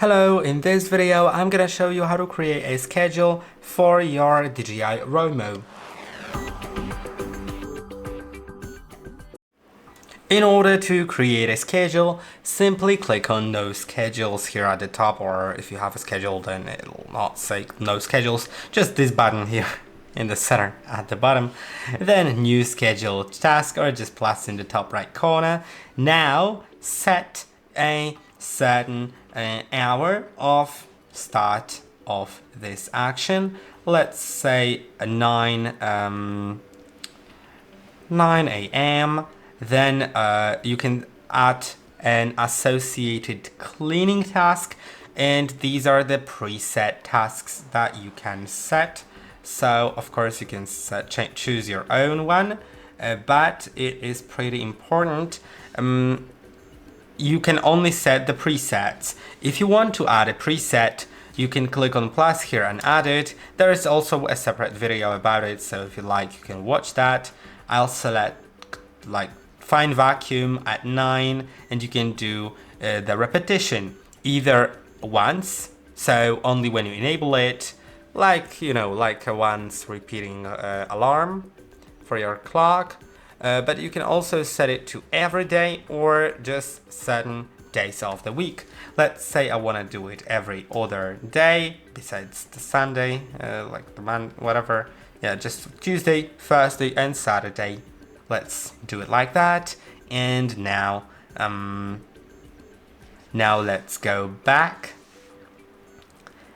Hello, in this video I'm gonna show you how to create a schedule for your DJI ROMO. In order to create a schedule, simply click on No Schedules here at the top, or if you have a schedule then it'll not say No Schedules, just this button here in the center at the bottom. Then New Schedule Task, or just plus in the top right corner. Now set a certain hour of start of this action. Let's say 9 a.m. Then you can add an associated cleaning task, and these are the preset tasks that you can set. So of course you can choose your own one, but it is pretty important. You can only set the presets. If you want to add a preset, you can click on plus here and add it. There is also a separate video about it, so if you like you can watch that. I'll select like find vacuum at 9, and you can do the repetition either once, so only when you enable it, like like a once repeating alarm for your clock. But you can also set it to every day or just certain days of the week. Let's say I want to do it every other day besides the Sunday, like the whatever. Yeah, just Tuesday, Thursday and Saturday. Let's do it like that. And now let's go back.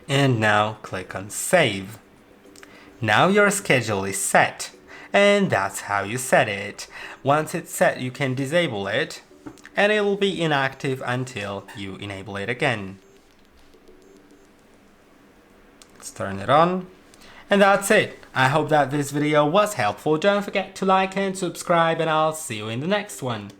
And now click on Save. Now your schedule is set. And that's how you set it. Once it's set, you can disable it, and it will be inactive until you enable it again. Let's turn it on. And that's it. I hope that this video was helpful. Don't forget to like and subscribe, and I'll see you in the next one.